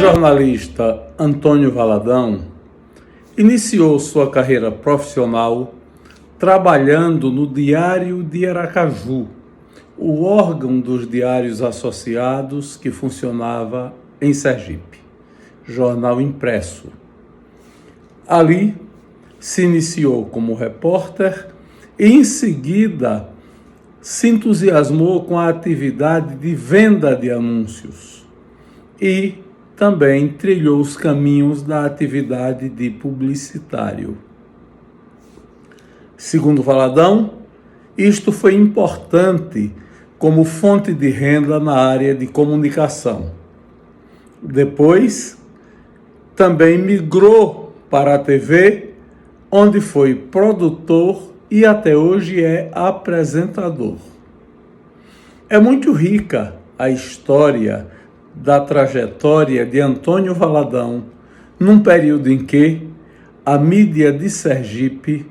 jornalista Antônio Valadão iniciou sua carreira profissional trabalhando no Diário de Aracaju, o órgão dos diários associados que funcionava em Sergipe, jornal impresso. Ali se iniciou como repórter e em seguida se entusiasmou com a atividade de venda de anúncios e também trilhou os caminhos da atividade de publicitário. Segundo Valadão, isto foi importante como fonte de renda na área de comunicação. Depois, também migrou para a TV, onde foi produtor e até hoje é apresentador. É muito rica a história da trajetória de Antônio Valadão, num período em que a mídia de Sergipe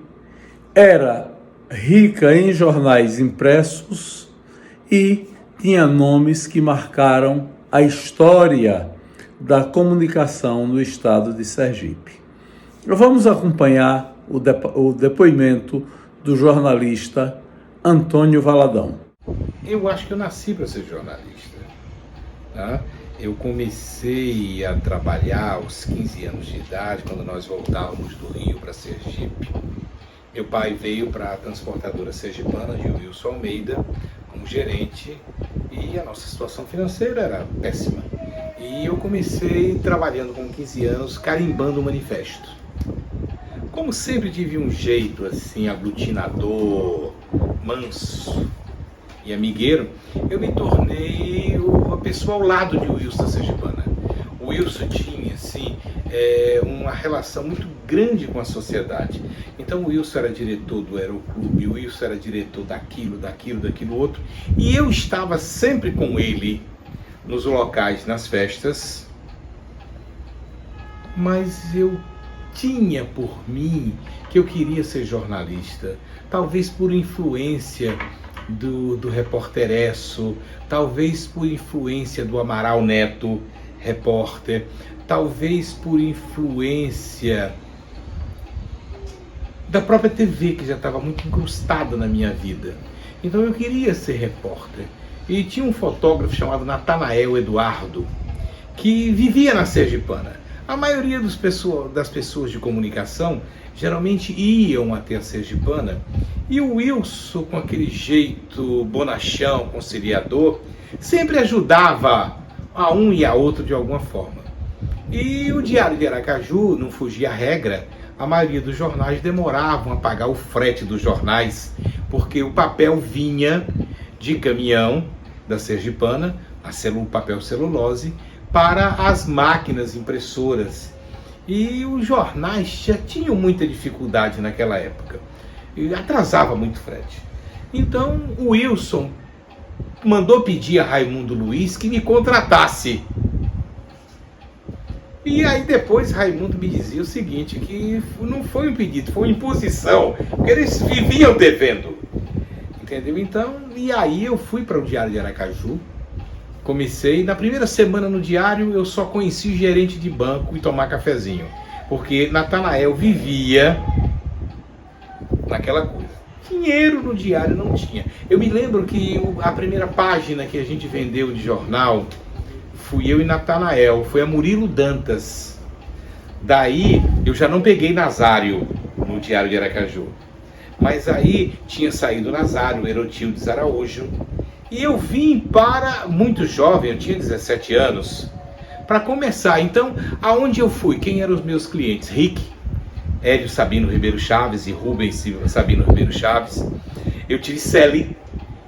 era rica em jornais impressos e tinha nomes que marcaram a história da comunicação no estado de Sergipe. Vamos acompanhar o depoimento do jornalista Antônio Valadão. Eu acho que eu nasci para ser jornalista. Tá? Eu comecei a trabalhar aos 15 anos de idade, quando nós voltávamos do Rio para Sergipe. Meu pai veio para a transportadora sergipana de Wilson Almeida como gerente e a nossa situação financeira era péssima. E eu comecei trabalhando com 15 anos, carimbando o manifesto. Como sempre tive um jeito assim, aglutinador, manso e amigueiro, eu me tornei uma pessoa ao lado de Wilson sergipana. O Wilson tinha assim, uma relação muito grande com a sociedade. Então o Wilson era diretor do Aeroclube, o Wilson era diretor daquilo outro, e eu estava sempre com ele nos locais, nas festas, mas eu tinha por mim que eu queria ser jornalista, talvez por influência do Repórter Esso, talvez por influência do Amaral Neto, repórter, talvez por influência da própria TV, que já estava muito incrustada na minha vida. Então eu queria ser repórter. E tinha um fotógrafo chamado Natanael Eduardo, que vivia na Sergipana. A maioria das pessoas de comunicação geralmente iam até a Sergipana, e o Wilson, com aquele jeito bonachão, conciliador, sempre ajudava a um e a outro de alguma forma. E o Diário de Aracaju não fugia à regra. A maioria dos jornais demoravam a pagar o frete dos jornais, porque o papel vinha de caminhão da Sergipana, o papel celulose, para as máquinas impressoras. E os jornais já tinham muita dificuldade naquela época. E atrasava muito o frete. Então o Wilson mandou pedir a Raimundo Luiz que me contratasse. E aí depois Raimundo me dizia o seguinte, que não foi um pedido, foi uma imposição, porque eles viviam devendo. Entendeu? Então, e aí eu fui para o Diário de Aracaju, comecei, na primeira semana no Diário eu só conheci o gerente de banco e tomar cafezinho, porque Natanael vivia naquela coisa. Dinheiro no Diário não tinha. Eu me lembro que a primeira página que a gente vendeu de jornal fui eu e Natanael, foi a Murilo Dantas. Daí eu já não peguei Nazário no Diário de Aracaju, mas aí tinha saído Nazário, Erotildes Araújo, e eu vim para, muito jovem, eu tinha 17 anos, para começar. Então, aonde eu fui? Quem eram os meus clientes? Rick, Hélio Sabino Ribeiro Chaves e Rubens Sabino Ribeiro Chaves. Eu tive Celi.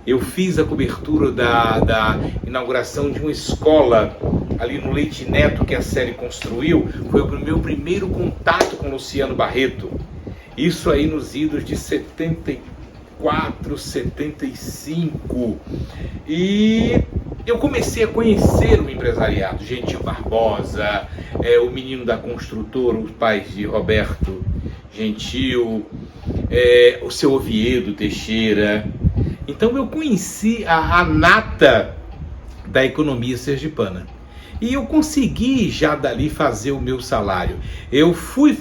Eu fiz a cobertura da inauguração de uma escola ali no Leite Neto que a Celi construiu. Foi o meu primeiro contato com Luciano Barreto. Isso aí nos idos de 74, 75. E eu comecei a conhecer o empresariado. Gentil Barbosa, o menino da construtora, os pais de Roberto Gentil, o seu Oviedo Teixeira. Então eu conheci a nata da economia sergipana. E eu consegui já dali fazer o meu salário. Eu fui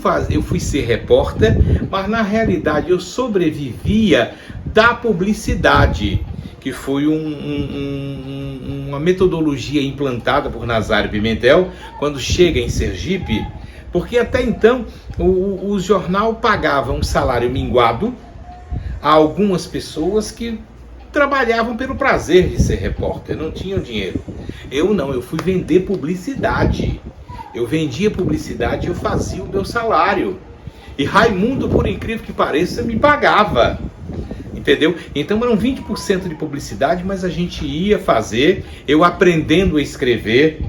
ser repórter, mas na realidade eu sobrevivia da publicidade, que foi uma metodologia implantada por Nazário Pimentel quando chega em Sergipe, porque até então o jornal pagava um salário minguado a algumas pessoas que trabalhavam pelo prazer de ser repórter, não tinham dinheiro. Eu não, eu fui vender publicidade. Eu vendia publicidade e eu fazia o meu salário. E Raimundo, por incrível que pareça, me pagava. Entendeu? Então eram 20% de publicidade, mas a gente ia fazer, eu aprendendo a escrever.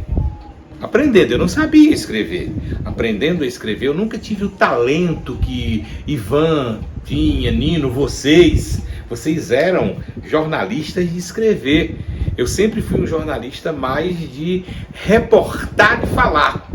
Aprendendo, eu não sabia escrever. Aprendendo a escrever, eu nunca tive o talento que Ivan tinha, Nino, vocês eram jornalistas de escrever. Eu sempre fui um jornalista mais de reportar e falar.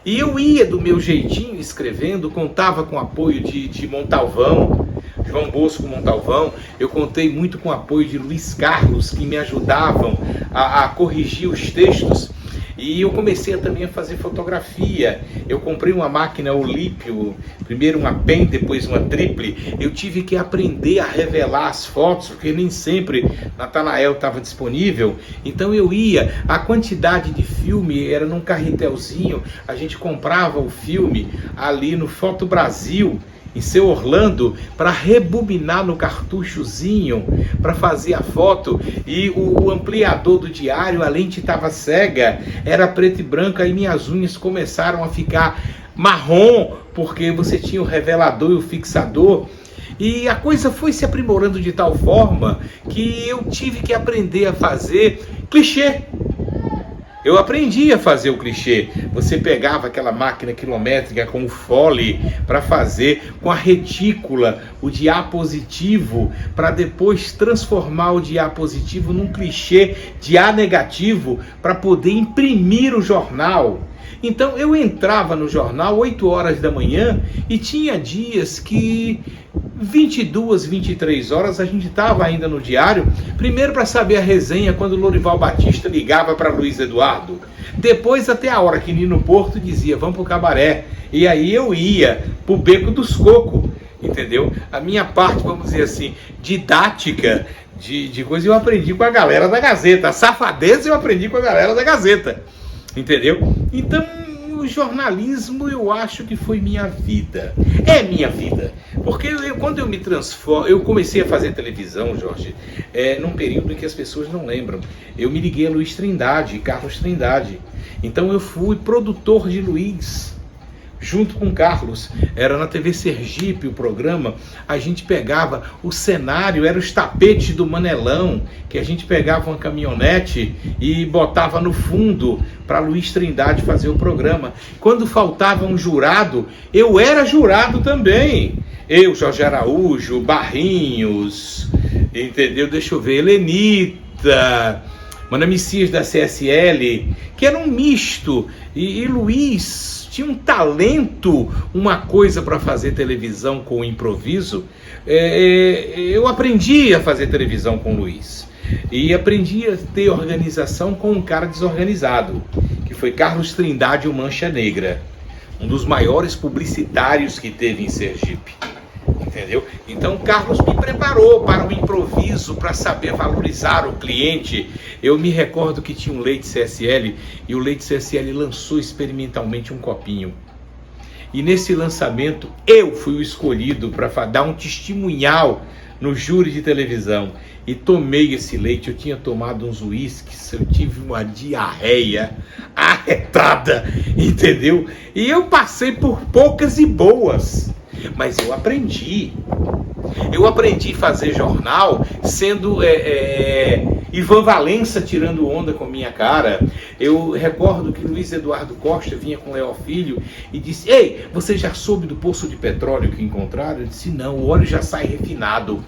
E eu ia do meu jeitinho escrevendo, contava com o apoio de Montalvão, João Bosco Montalvão. Eu contei muito com o apoio de Luiz Carlos, que me ajudavam a corrigir os textos. E eu comecei também a fazer fotografia. Eu comprei uma máquina Olímpio, primeiro uma PEN, depois uma Triple. Eu tive que aprender a revelar as fotos, porque nem sempre Natanael estava disponível. Então eu ia, a quantidade de filme era num carretelzinho, a gente comprava o filme ali no Foto Brasil, em Seu Orlando, para rebobinar no cartuchozinho, para fazer a foto. E o ampliador do diário, a lente estava cega, era preto e branco, aí minhas unhas começaram a ficar marrom, porque você tinha o revelador e o fixador. E a coisa foi se aprimorando de tal forma que eu tive que aprender a fazer clichê. Eu aprendi a fazer o clichê. Você pegava aquela máquina quilométrica com o fole para fazer, com a retícula, o diapositivo, para depois transformar o diapositivo num clichê de A negativo para poder imprimir o jornal. Então eu entrava no jornal 8 horas da manhã e tinha dias que 22, 23 horas a gente estava ainda no diário, primeiro para saber a resenha quando o Lorival Batista ligava para Luiz Eduardo, depois até a hora que Nino Porto dizia vamos pro cabaré, e aí eu ia pro Beco dos Cocos, entendeu? A minha parte, vamos dizer assim, didática de coisa eu aprendi com a galera da Gazeta, a safadeza eu aprendi com a galera da Gazeta, entendeu? Então o jornalismo eu acho que foi minha vida. É minha vida. Porque quando eu me transformo, eu comecei a fazer televisão, Jorge, num período em que as pessoas não lembram. Eu me liguei a Luiz Trindade, Carlos Trindade. Então eu fui produtor de Luiz, junto com Carlos. Era na TV Sergipe o programa. A gente pegava o cenário, eram os tapetes do Manelão, que a gente pegava uma caminhonete e botava no fundo para Luiz Trindade fazer o programa. Quando faltava um jurado, eu era jurado também. Eu, Jorge Araújo, Barrinhos, entendeu? Deixa eu ver, Helenita, Mana Messias da CSL, que era um misto. E Luiz tinha um talento, uma coisa para fazer televisão com o improviso. Eu aprendi a fazer televisão com o Luiz. E aprendi a ter organização com um cara desorganizado, que foi Carlos Trindade, o Mancha Negra. Um dos maiores publicitários que teve em Sergipe. Entendeu? Então Carlos me preparou para o improviso, para saber valorizar o cliente. Eu me recordo que tinha um leite CSL e o leite CSL lançou experimentalmente um copinho. E nesse lançamento eu fui o escolhido para dar um testemunhal no júri de televisão. E tomei esse leite, eu tinha tomado uns uísques, eu tive uma diarreia arretada, entendeu? E eu passei por poucas e boas. Mas eu aprendi a fazer jornal sendo Ivan Valença tirando onda com minha cara. Eu recordo que Luiz Eduardo Costa vinha com Léo Filho e disse: ei, você já soube do poço de petróleo que encontraram? Eu disse: não, o óleo já sai refinado.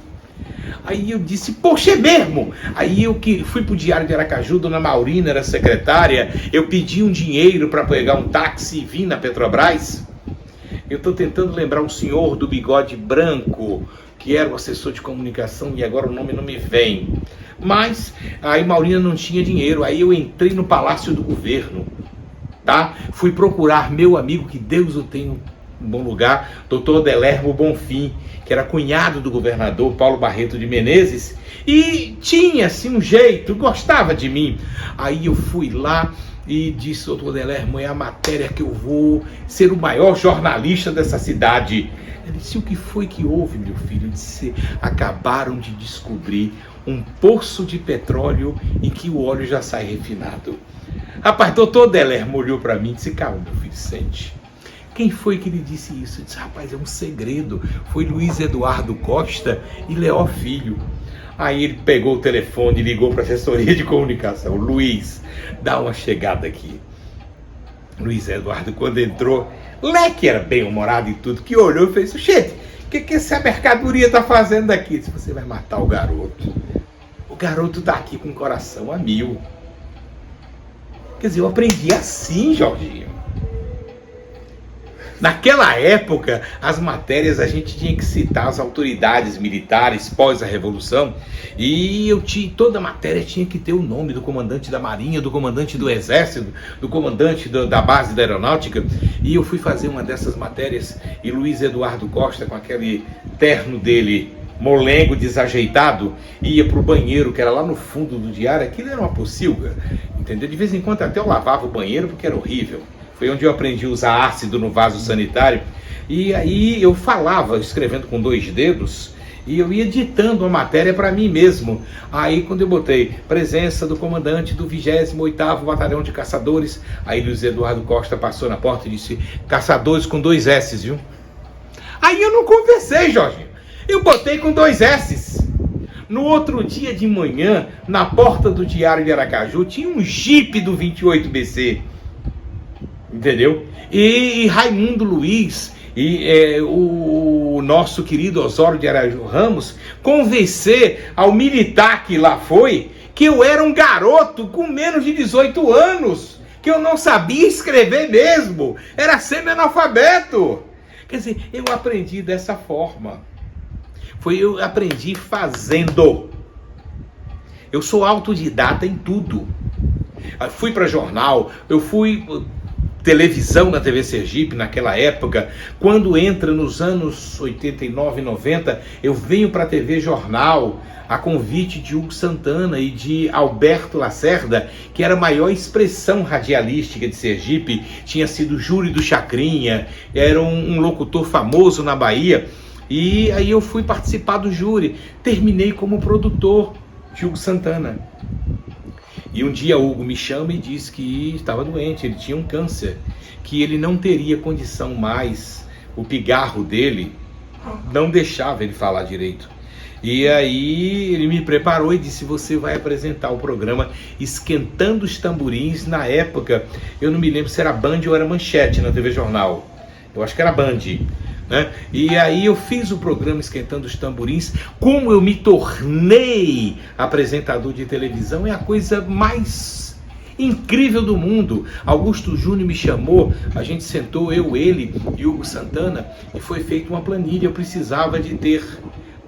Aí eu disse: poxa, é mesmo? Aí eu que fui pro Diário de Aracaju, Dona Maurina era secretária, eu pedi um dinheiro para pegar um táxi e vim na Petrobras. Eu estou tentando lembrar um senhor do bigode branco, que era o assessor de comunicação, e agora o nome não me vem. Mas aí Maurina não tinha dinheiro, aí eu entrei no Palácio do Governo. tá? Fui procurar meu amigo, que Deus o tenha em bom lugar, doutor Adelermo Bonfim, que era cunhado do governador Paulo Barreto de Menezes, e tinha assim um jeito, gostava de mim. Aí eu fui lá e disse: doutor Adelermo, é a matéria que eu vou ser o maior jornalista dessa cidade. Ele disse: o que foi que houve, meu filho? Eu disse: acabaram de descobrir um poço de petróleo em que o óleo já sai refinado. Rapaz, doutor Adelermo olhou para mim e disse: calma, meu filho, sente. Quem foi que lhe disse isso? Eu disse: rapaz, é um segredo. Foi Luiz Eduardo Costa e Leó Filho. Aí ele pegou o telefone e ligou para a assessoria de comunicação. Luiz, dá uma chegada aqui. Luiz Eduardo, quando entrou, Leque era bem-humorado e tudo, que olhou e fez: gente, o que essa mercadoria está fazendo aqui? Disse: você vai matar o garoto. O garoto está aqui com o coração a mil. Quer dizer, eu aprendi assim, Jorginho. Naquela época, as matérias a gente tinha que citar as autoridades militares pós a Revolução, e toda matéria tinha que ter o nome do comandante da Marinha, do comandante do Exército, do comandante da base da Aeronáutica. E eu fui fazer uma dessas matérias e Luiz Eduardo Costa, com aquele terno dele molengo, desajeitado, ia para o banheiro, que era lá no fundo do diário. Aquilo era uma pocilga, entendeu? De vez em quando até eu lavava o banheiro, porque era horrível. Foi onde eu aprendi a usar ácido no vaso sanitário. E aí eu falava, escrevendo com 2 dedos, e eu ia ditando a matéria para mim mesmo. Aí quando eu botei presença do comandante do 28º Batalhão de Caçadores, aí Luiz Eduardo Costa passou na porta e disse: caçadores com 2 S's, viu? Aí eu não conversei, Jorge. Eu botei com 2 S's. No outro dia de manhã, na porta do Diário de Aracaju, tinha um jipe do 28BC. Entendeu? E Raimundo Luiz e o nosso querido Osório de Araújo Ramos convencer ao militar que lá foi que eu era um garoto com menos de 18 anos, que eu não sabia escrever mesmo, era semi-analfabeto. Quer dizer, eu aprendi dessa forma. Eu aprendi fazendo. Eu sou autodidata em tudo. Eu fui para jornal, eu fui televisão na TV Sergipe naquela época. Quando entra nos anos 89, 90, eu venho para a TV Jornal a convite de Hugo Santana e de Alberto Lacerda, que era a maior expressão radialística de Sergipe, tinha sido júri do Chacrinha, era um locutor famoso na Bahia, e aí eu fui participar do júri, terminei como produtor de Hugo Santana. E um dia Hugo me chama e diz que estava doente, ele tinha um câncer, que ele não teria condição mais, o pigarro dele não deixava ele falar direito. E aí ele me preparou e disse: você vai apresentar o programa Esquentando os Tamborins. Na época, eu não me lembro se era Band ou era Manchete na TV Jornal, eu acho que era Band, né? E aí eu fiz o programa Esquentando os Tamborins. Como eu me tornei apresentador de televisão é a coisa mais incrível do mundo. Augusto Júnior me chamou, a gente sentou, eu, ele e Hugo Santana, e foi feita uma planilha. Eu precisava de ter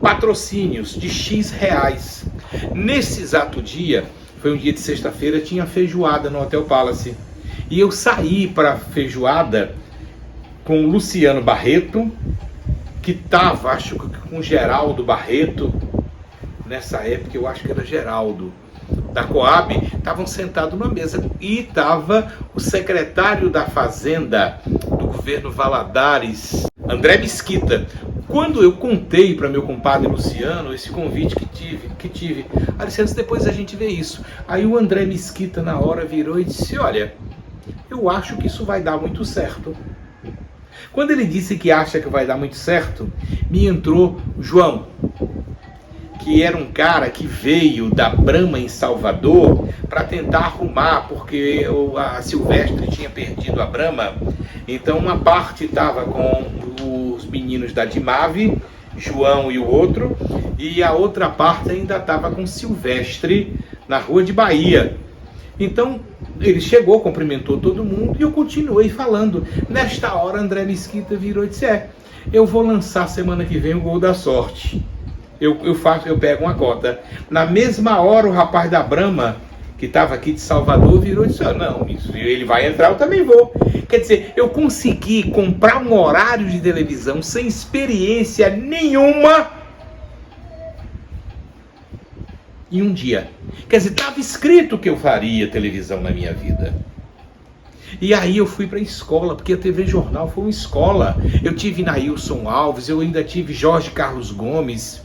patrocínios de X reais. Nesse exato dia, foi um dia de sexta-feira, tinha feijoada no Hotel Palace, e eu saí para a feijoada com o Luciano Barreto, que estava, acho que com Geraldo Barreto, nessa época eu acho que era Geraldo, da Coab, estavam sentados numa mesa, e estava o secretário da Fazenda do governo Valadares, André Mesquita. Quando eu contei para meu compadre Luciano esse convite que tive, Alicense, depois a gente vê isso. Aí o André Mesquita na hora virou e disse: olha, eu acho que isso vai dar muito certo. Quando ele disse que acha que vai dar muito certo, me entrou o João, que era um cara que veio da Brahma em Salvador para tentar arrumar, porque a Silvestre tinha perdido a Brahma. Então uma parte estava com os meninos da Dimave, João e o outro, e a outra parte ainda estava com Silvestre na Rua de Bahia. Então ele chegou, cumprimentou todo mundo e eu continuei falando. Nesta hora André Mesquita virou e disse: eu vou lançar semana que vem o Gol da Sorte. Eu pego uma cota. Na mesma hora o rapaz da Brahma que estava aqui de Salvador, virou e disse, não, ele vai entrar, eu também vou. Quer dizer, eu consegui comprar um horário de televisão sem experiência nenhuma em um dia. Quer dizer, estava escrito que eu faria televisão na minha vida. E aí eu fui para a escola, porque a TV Jornal foi uma escola. Eu tive Nailson Alves, eu ainda tive Jorge Carlos Gomes,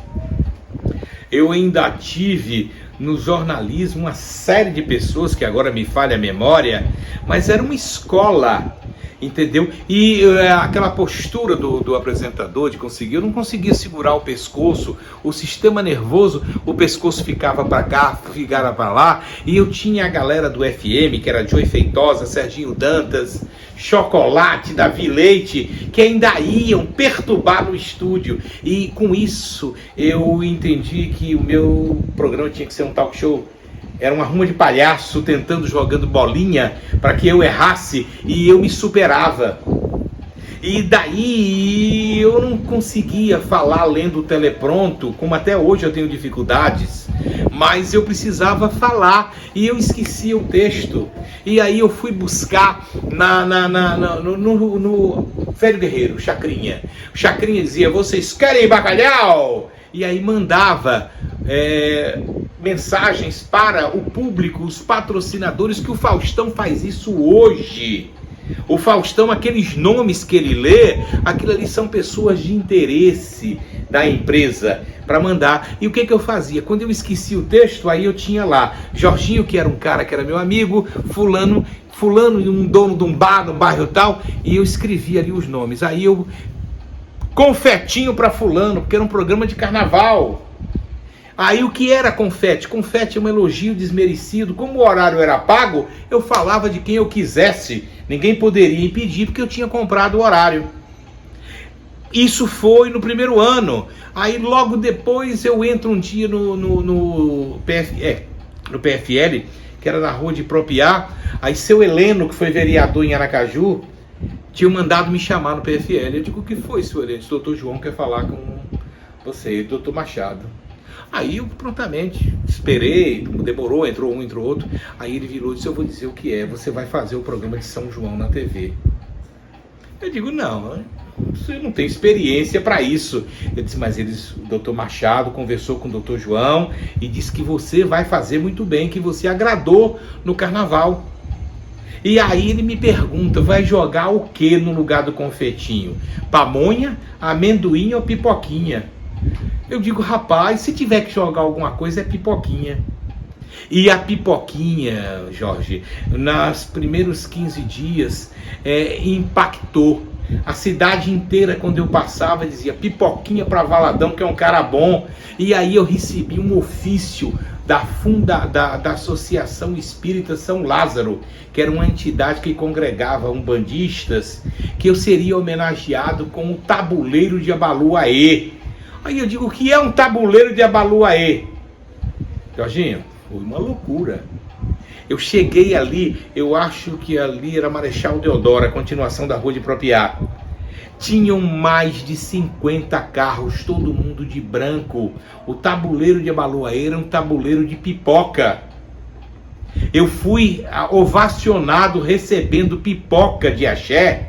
eu ainda tive no jornalismo uma série de pessoas que agora me falha a memória, mas era uma escola, entendeu? E aquela postura do apresentador de conseguir, eu não conseguia segurar o pescoço, o sistema nervoso, o pescoço ficava para cá, ficava para lá, e eu tinha a galera do FM, que era Joey Feitosa, Serginho Dantas, Chocolate, Davi Leite, que ainda iam perturbar no estúdio, e com isso eu entendi que o meu programa tinha que ser um talk show. Era uma ruma de palhaço tentando, jogando bolinha para que eu errasse, e eu me superava. E daí eu não conseguia falar lendo o telepronto, como até hoje eu tenho dificuldades, mas eu precisava falar e eu esquecia o texto. E aí eu fui buscar no Velho Guerreiro, Chacrinha. O Chacrinha dizia, vocês querem bacalhau? E aí mandava mensagens para o público, os patrocinadores, que o Faustão faz isso hoje. O Faustão, aqueles nomes que ele lê, aquilo ali são pessoas de interesse da empresa para mandar. E o que eu fazia? Quando eu esquecia o texto, aí eu tinha lá Jorginho, que era um cara que era meu amigo, fulano, um dono de um bar no bairro tal, e eu escrevia ali os nomes. Aí eu, confetinho para fulano, porque era um programa de carnaval. Aí o que era confete? Confete é um elogio desmerecido. Como o horário era pago, eu falava de quem eu quisesse. Ninguém poderia impedir, porque eu tinha comprado o horário. Isso foi no primeiro ano. Aí logo depois eu entro um dia no PFL, que era na rua de Propiá. Aí seu Heleno, que foi vereador em Aracaju, tinha mandado me chamar no PFL. Eu digo, o que foi, seu Heleno? O doutor João quer falar com você, doutor Machado. Aí eu prontamente esperei, demorou, entrou um, entrou outro. Aí ele virou e disse, eu vou dizer o que é, você vai fazer o programa de São João na TV. Eu digo, não, você não tem experiência para isso. Eu disse, mas o doutor Machado conversou com o doutor João e disse que você vai fazer muito bem, que você agradou no carnaval. E aí ele me pergunta, vai jogar o que no lugar do confetinho? Pamonha, amendoim ou pipoquinha? Eu digo, rapaz, se tiver que jogar alguma coisa é pipoquinha. E a pipoquinha, Jorge, nos primeiros 15 dias impactou. A cidade inteira, quando eu passava, dizia pipoquinha para Valadão, que é um cara bom. E aí eu recebi um ofício da Associação Espírita São Lázaro, que era uma entidade que congregava umbandistas, que eu seria homenageado com o tabuleiro de Abaluaê. Aí eu digo, o que é um tabuleiro de Abaluaê? Jorginho, foi uma loucura. Eu cheguei ali, eu acho que ali era Marechal Deodoro, a continuação da Rua de Propiá. Tinham mais de 50 carros, todo mundo de branco. O tabuleiro de Abaluaê era um tabuleiro de pipoca. Eu fui ovacionado recebendo pipoca de axé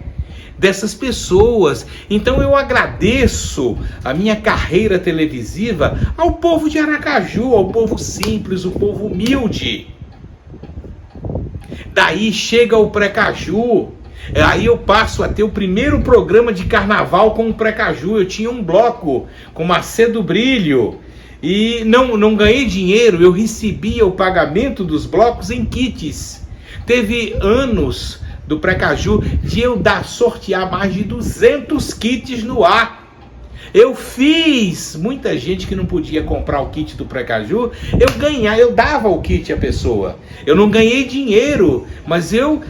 dessas pessoas. Então eu agradeço a minha carreira televisiva ao povo de Aracaju, ao povo simples, o povo humilde. Daí chega o Precaju, aí eu passo a ter o primeiro programa de carnaval com o Precaju. Eu tinha um bloco com Macedo Brilho e não ganhei dinheiro, eu recebia o pagamento dos blocos em kits. Teve anos do Precaju de eu sortear mais de 200 kits no ar. Eu fiz, muita gente que não podia comprar o kit do Precaju, eu dava o kit à pessoa. Eu não ganhei dinheiro, mas eu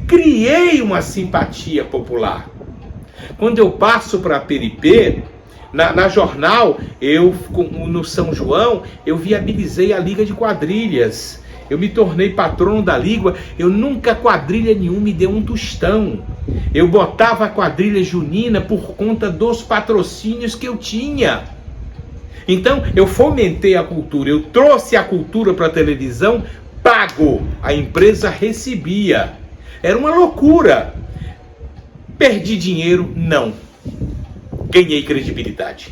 criei uma simpatia popular. Quando eu passo para a Peripê, na Jornal, no São João, eu viabilizei a Liga de Quadrilhas. Eu me tornei patrono da Liga. Eu nunca, quadrilha nenhuma, me deu um tostão. Eu botava a quadrilha junina por conta dos patrocínios que eu tinha. Então, eu fomentei a cultura. Eu trouxe a cultura para a televisão pago, a empresa recebia. Era uma loucura. Perdi dinheiro? Não. Ganhei credibilidade.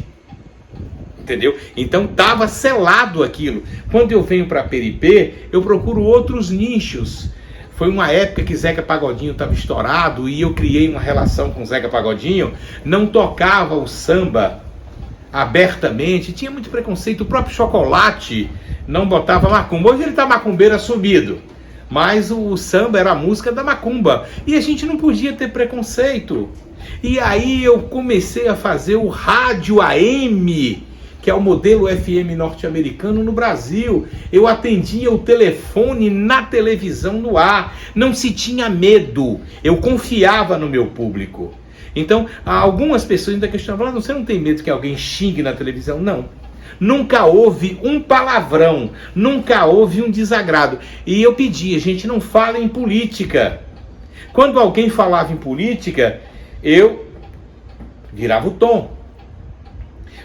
Entendeu? Então estava selado aquilo. Quando eu venho para Peripê, eu procuro outros nichos. Foi uma época que Zeca Pagodinho estava estourado e eu criei uma relação com Zeca Pagodinho. Não tocava o samba abertamente, tinha muito preconceito. O próprio Chocolate não botava macumba. Hoje ele está macumbeiro assumido, mas o samba era a música da macumba e a gente não podia ter preconceito. E aí eu comecei a fazer o rádio AM, que é o modelo FM norte-americano no Brasil. Eu atendia o telefone na televisão no ar, não se tinha medo, eu confiava no meu público. Então, algumas pessoas ainda questionavam, você não tem medo que alguém xingue na televisão? Não. Nunca houve um palavrão, nunca houve um desagrado. E eu pedia, gente, não fala em política. Quando alguém falava em política, eu virava o tom.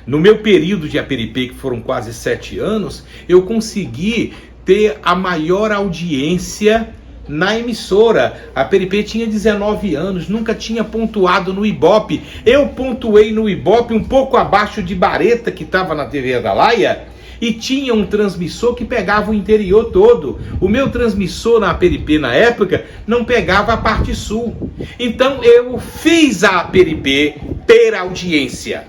No meu período de Aperipê, que foram quase 7 anos, eu consegui ter a maior audiência na emissora. A Aperipê tinha 19 anos, nunca tinha pontuado no Ibope. Eu pontuei no Ibope um pouco abaixo de Bareta, que estava na TV Atalaia, e tinha um transmissor que pegava o interior todo. O meu transmissor na Aperipê, na época, não pegava a parte sul. Então eu fiz a Aperipê ter audiência,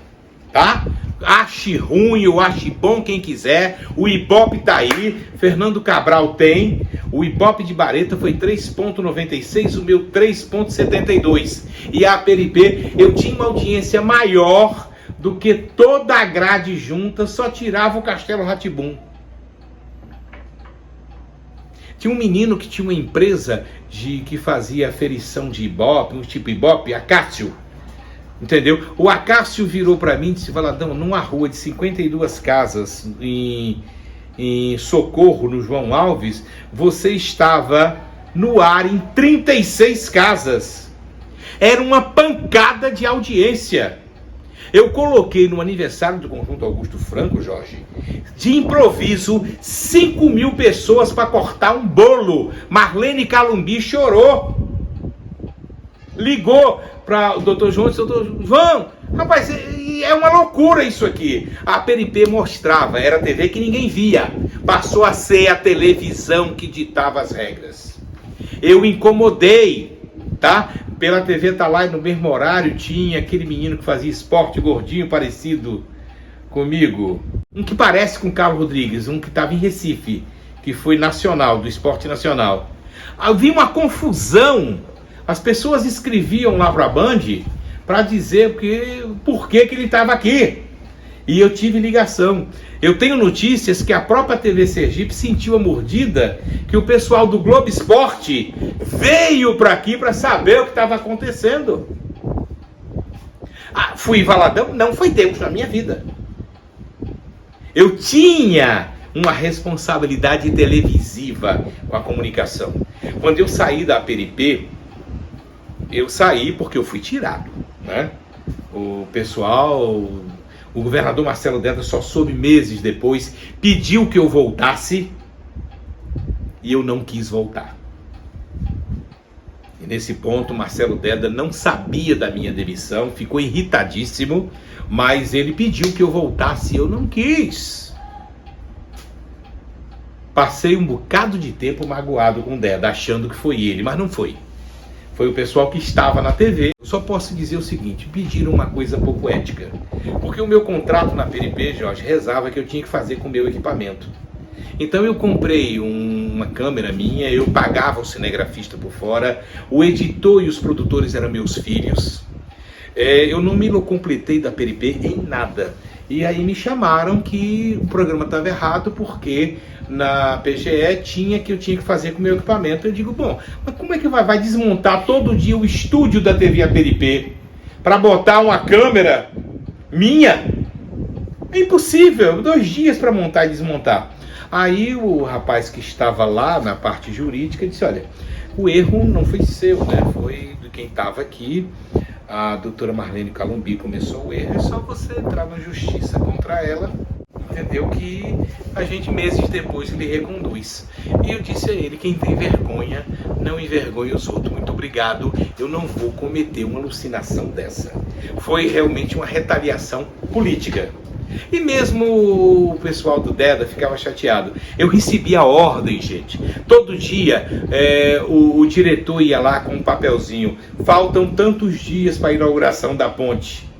tá? Ache ruim ou ache bom, quem quiser, o Ibope tá aí, Fernando Cabral tem, o Ibope de Bareta foi 3,96, o meu 3,72, e a Aperipê eu tinha uma audiência maior do que toda a grade junta, só tirava o Castelo Rá-Tim-Bum. Tinha um menino que tinha uma empresa que fazia aferição de Ibope, um tipo Ibope, Acácio. Entendeu? O Acácio virou para mim e disse, Valadão, numa rua de 52 casas em Socorro, no João Alves, você estava no ar em 36 casas. Era uma pancada de audiência. Eu coloquei no aniversário do Conjunto Augusto Franco, Jorge, de improviso, 5.000 pessoas para cortar um bolo. Marlene Calumbi chorou. Ligou para o doutor João e disse, doutor João, rapaz, é uma loucura isso aqui. A Aperipê mostrava, era a TV que ninguém via. Passou a ser a televisão que ditava as regras. Eu incomodei, tá? Pela TV Atalaia, no mesmo horário, tinha aquele menino que fazia esporte gordinho, parecido comigo. Um que parece com o Carlos Rodrigues, um que estava em Recife, que foi nacional, do esporte nacional. Havia uma confusão. As pessoas escreviam lá para a Band para dizer por que ele estava aqui. E eu tive ligação. Eu tenho notícias que a própria TV Sergipe sentiu a mordida, que o pessoal do Globo Esporte veio para aqui para saber o que estava acontecendo. Fui Valadão? Não foi Deus na minha vida. Eu tinha uma responsabilidade televisiva com a comunicação. Quando eu saí da Aperipê, eu saí porque eu fui tirado, né? O pessoal, o governador Marcelo Deda só soube meses depois, pediu que eu voltasse e eu não quis voltar. E nesse ponto, Marcelo Deda não sabia da minha demissão, ficou irritadíssimo, mas ele pediu que eu voltasse e eu não quis. Passei um bocado de tempo magoado com o Deda, achando que foi ele, mas não foi. Foi o pessoal que estava na TV. Eu só posso dizer o seguinte, pediram uma coisa pouco ética. Porque o meu contrato na Aperipê, Jorge, rezava que eu tinha que fazer com o meu equipamento. Então eu comprei uma câmera minha, eu pagava o cinegrafista por fora, o editor e os produtores eram meus filhos. Eu não me completei da Aperipê em nada. E aí me chamaram que o programa estava errado porque na PGE eu tinha que fazer com o meu equipamento. Eu digo, bom, mas como é que vai desmontar todo dia o estúdio da TV Aperipê para botar uma câmera minha? É impossível, 2 dias para montar e desmontar. Aí o rapaz que estava lá na parte jurídica disse, olha, o erro não foi seu, né? Foi de quem estava aqui. A doutora Marlene Calumbi começou o erro, é só você entrar na justiça contra ela. entendeu? Que a gente, meses depois, ele reconduz. E eu disse a ele: quem tem vergonha, não envergonha os outros. Muito obrigado, eu não vou cometer uma alucinação dessa. Foi realmente uma retaliação política. E mesmo o pessoal do DEDA ficava chateado. Eu recebia ordem, gente. Todo dia o diretor ia lá com um papelzinho: faltam tantos dias para a inauguração da ponte.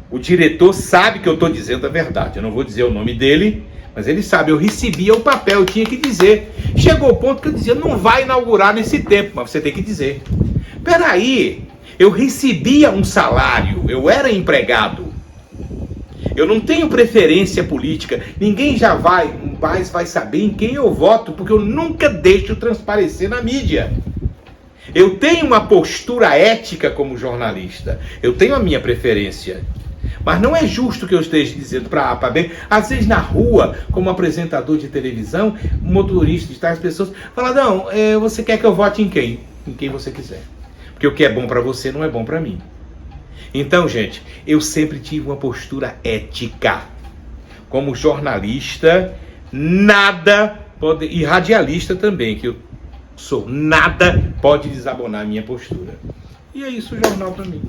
O diretor sabe que eu estou dizendo a verdade. Eu não vou dizer o nome dele, mas ele sabe. Eu recebia o papel, eu tinha que dizer. Chegou o ponto que eu dizia: não vai inaugurar nesse tempo, mas você tem que dizer. Peraí, eu recebia um salário, eu era empregado. Eu não tenho preferência política. Ninguém mais vai saber em quem eu voto, porque eu nunca deixo transparecer na mídia. Eu tenho uma postura ética como jornalista. Eu tenho a minha preferência. Mas não é justo que eu esteja dizendo para A, para B. Às vezes na rua, como apresentador de televisão, motorista, as pessoas falam: não, você quer que eu vote em quem? Em quem você quiser. Porque o que é bom para você não é bom para mim. Então, gente, eu sempre tive uma postura ética. Como jornalista, nada pode, e radialista também, que eu sou, nada pode desabonar a minha postura. E é isso o jornal para mim.